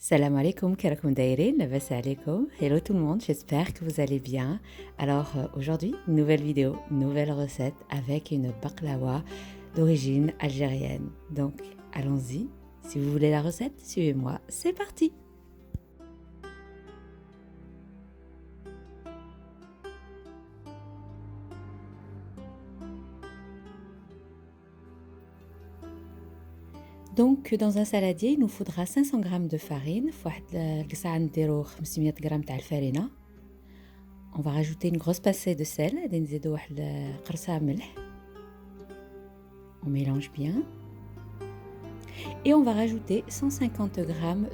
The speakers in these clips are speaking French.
Salam alaikum, karakoum dairin, labas alaikum. Hello tout le monde, j'espère que vous allez bien. Alors aujourd'hui, nouvelle vidéo, nouvelle recette avec une baklawa d'origine algérienne. Donc allons-y, si vous voulez la recette, suivez-moi, c'est parti. Donc dans un saladier, il nous faudra 500 g de farine, on va rajouter une grosse pincée de sel, on mélange bien. Et on va rajouter 150 g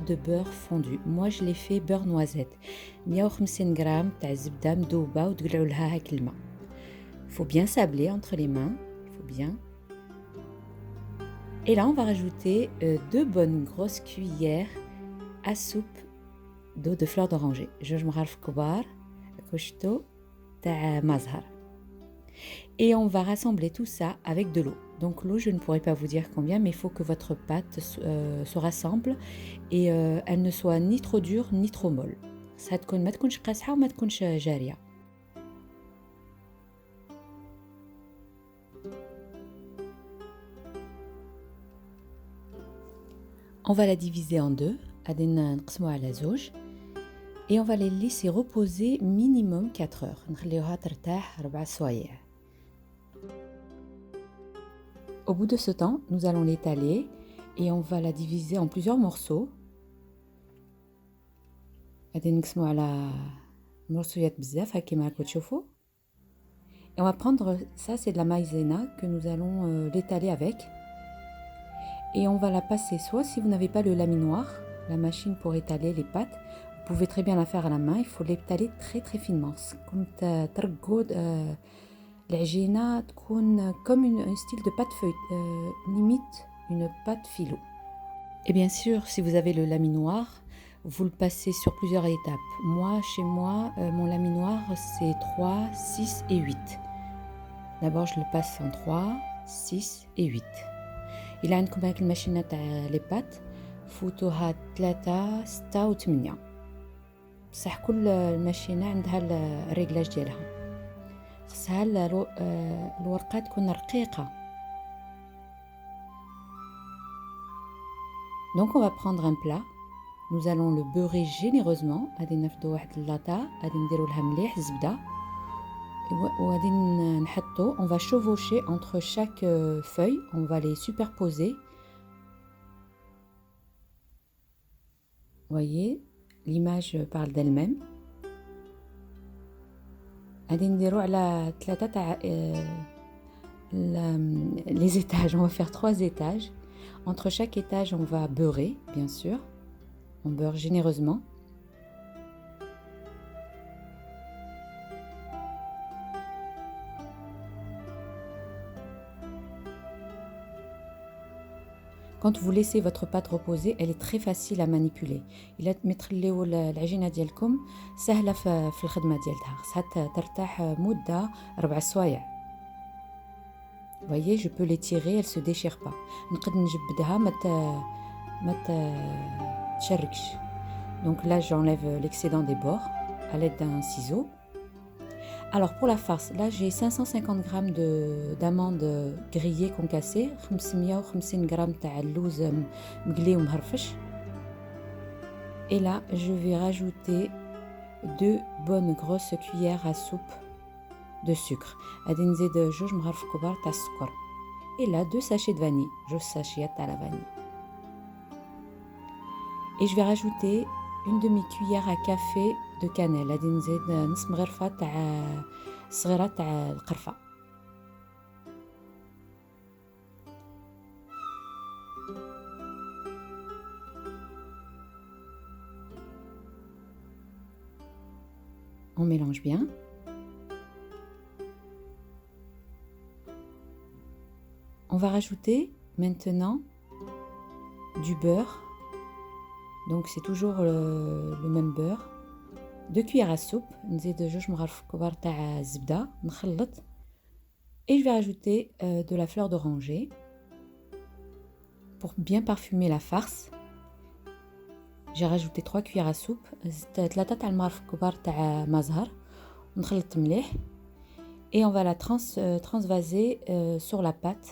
de beurre fondu. Moi je l'ai fait beurre noisette. 150 g تاع الزبدة مذوبة وتقلعوا لها هاك الماء. Il faut bien sabler entre les mains, il faut bien. Et là on va rajouter 2 bonnes grosses cuillères à soupe d'eau de fleur d'oranger. جوج مغارف كبار كشتو تاع مزهر. Et on va rassembler tout ça avec de l'eau. Donc l'eau, je ne pourrais pas vous dire combien, mais il faut que votre pâte se rassemble et elle ne soit ni trop dure ni trop molle. Ça تكون ما تكونش قاصحة وما تكونش جارية. On va la diviser en deux, غادي نقسموها على زوج. Et on va les laisser reposer minimum 4 heures. نخليوها ترتاح 4 سوايع. Au bout de ce temps, nous allons l'étaler et on va la diviser en plusieurs morceaux. غادي نقسمو على مرصويات بزاف هكا كيما راكم تشوفوا. Et on va prendre ça, c'est de la maïzena que nous allons l'étaler avec. Et on va la passer soit si vous n'avez pas le laminoir, la machine pour étaler les pâtes, vous pouvez très bien la faire à la main, il faut l'étaler très très finement. Comme ترقوا العجينة تكون comme un style de pâte feuille, limite une pâte filo. Et bien sûr, si vous avez le laminoir, vous le passez sur plusieurs étapes. Moi, chez moi, mon laminoir, c'est 3, 6 et 8. D'abord, je le passe en 3, 6 et 8. إلا عندكم هاك الماشينة تاع لي بات فوتوها 3 6 و 8. بصح كل الماشينة عندها الريغلاج ديالها. خصها الورقة تكون رقيقة. Donc on va prendre un plat. Nous allons le beurrer généreusement. غادي نفدو واحد اللاطا غادي نديرو لها مليح الزبدة وغادي نحطو. On va chevaucher entre chaque feuille. On va les superposer. Voyez, l'image parle d'elle-même. غادي نديرو على 3 تاع les étages. On va faire 3 étages. Entre chaque étage, on va beurrer, bien sûr. On beurre généreusement. Quand vous laissez votre pâte reposer, elle est très facile à manipuler. إلا تخليو العجينة ديالكم سهلة في الخدمة ديالها. خصها ترتاح مدة 4 سوايع. Vous voyez, je peux l'étirer, elle se déchire pas. نقدر نجبدها ما تشركش. Donc là, j'enlève l'excédent des bords à l'aide d'un ciseau. Alors pour la farce, là j'ai 550 g d'amandes grillées concassées, 550 g تاع اللوز مقلي ومهرفش. Et là, je vais rajouter 2 bonnes grosses cuillères à soupe de sucre. غادي نزيد 2 مغارف كبار تاع السكر. Et là 2 sachets de vanille, 2 sachets تاع la vanille. Et je vais rajouter une demi-cuillère à café de cannelle. غادي نزيد نص مغرفة تاع صغيرة تاع القرفة. On mélange bien. On va rajouter maintenant du beurre. Donc c'est toujours le même beurre. 2 cuillères à soupe. نزيد 2 مغارف كبار تاع الزبدة نخلط. Et je vais rajouter de la fleur d'oranger pour bien parfumer la farce. j'ai rajouté 3 cuillères à soupe, 3 تاع المعلقة كبار تاع ما زهر ونخلط مليح. Et on va la transvaser sur la pâte.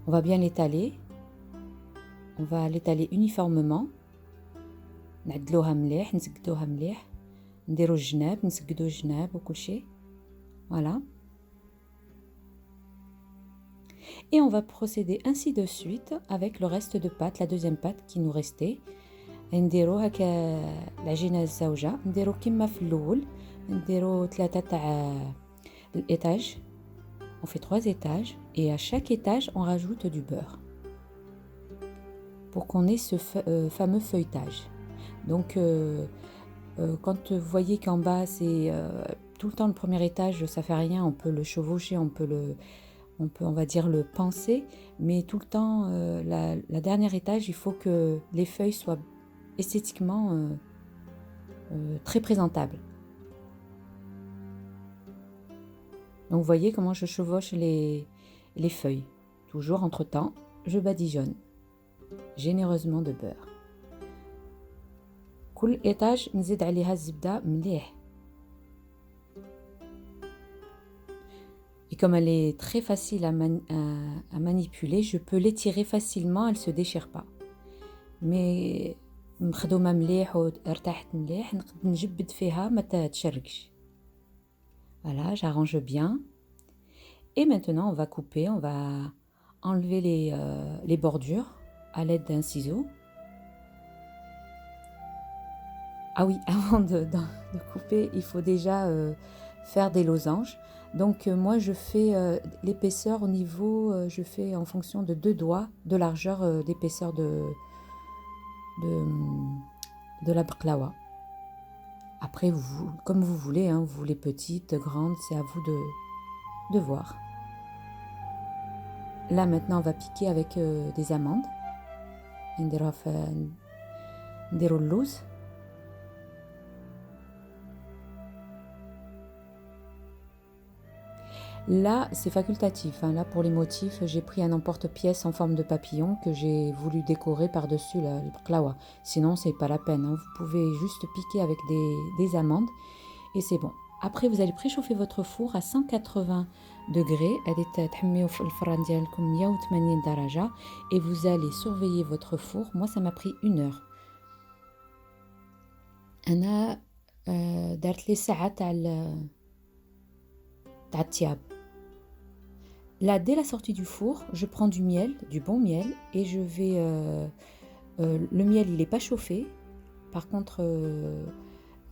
On va bien l'étaler. On va l'étaler uniformément. نعدلوها مليح نسقدوها مليح نديرو الجناب نسقدو الجناب وكل شيء. Voilà. Et on va procéder ainsi de suite avec le reste de pâte, la deuxième pâte qui nous restait. نديرو هكا العجينه الزوجه نديرو كما في الاول نديرو 3 تاع l'étage. On fait 3 étages et à chaque étage on rajoute du beurre pour qu'on ait ce fameux feuilletage. Donc quand vous voyez qu'en bas c'est tout le temps le premier étage, ça fait rien, on peut le chevaucher, on va dire le penser, mais tout le temps la dernière étage, il faut que les feuilles soient esthétiquement très présentables. Donc vous voyez comment je chevauche les feuilles. Toujours entre-temps, je badigeonne généreusement de beurre. كل étage نزيد عليها الزبدة مليح. Et comme elle est très facile à manipuler, je peux l'étirer facilement, elle se déchire pas. Mais مخدومة مليح وارتاحت مليح نقدر نجبد فيها ما تتشرقش. Voilà, j'arrange bien. Et maintenant, on va couper, on va enlever les bordures à l'aide d'un ciseau. Ah oui, avant de couper, il faut déjà faire des losanges. Donc moi, je fais l'épaisseur au niveau, je fais en fonction de 2 doigts de largeur d'épaisseur de la baklawa. Après, comme vous voulez, hein, vous voulez petite, grande, c'est à vous de voir. Là, maintenant, on va piquer avec des amandes. نديرو اللوز. Là, c'est facultatif. Hein. Là, pour les motifs, j'ai pris un emporte-pièce en forme de papillon que j'ai voulu décorer par-dessus le baklawa. Sinon, c'est pas la peine. Hein. Vous pouvez juste piquer avec des amandes et c'est bon. Après, vous allez préchauffer votre four à 180 degrés. Et vous allez surveiller votre four. Moi, ça m'a pris 1 heure. أنا دارت لي ساعة تاع الطياب. Là, dès la sortie du four, je prends du miel, du bon miel, et je vais... le miel, il n'est pas chauffé. Par contre,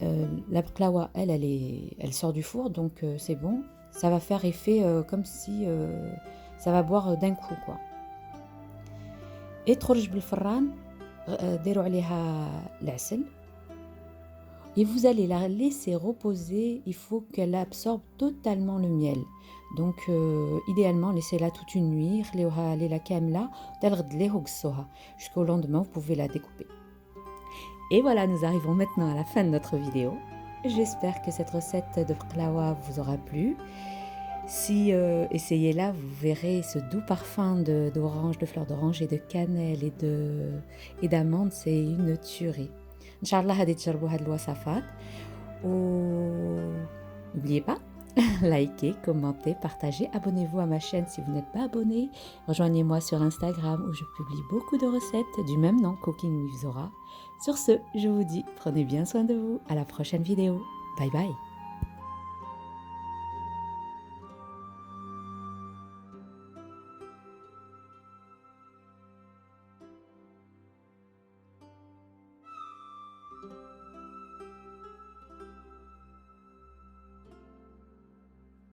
la baklawa, elle sort du four, donc c'est bon. Ça va faire effet comme si ça va boire d'un coup, quoi. Et تخرج بالفران ديروا عليها العسل. Et vous allez la laisser reposer, il faut qu'elle absorbe totalement le miel. Donc idéalement, laissez-la toute une nuit, jusqu'au lendemain, vous pouvez la découper. Et voilà, nous arrivons maintenant à la fin de notre vidéo. J'espère que cette recette de baklawa vous aura plu. Si essayez-la, vous verrez ce doux parfum d'orange, de fleurs d'orange et de cannelle et d'amandes, c'est une tuerie. Inch'Allah, هادي تجربوا هاد الوصفات n'oubliez pas, likez, commentez, partagez, abonnez-vous à ma chaîne si vous n'êtes pas abonné, rejoignez-moi sur Instagram où je publie beaucoup de recettes du même nom, Cooking with Zora. Sur ce, je vous dis, prenez bien soin de vous, à la prochaine vidéo, bye bye.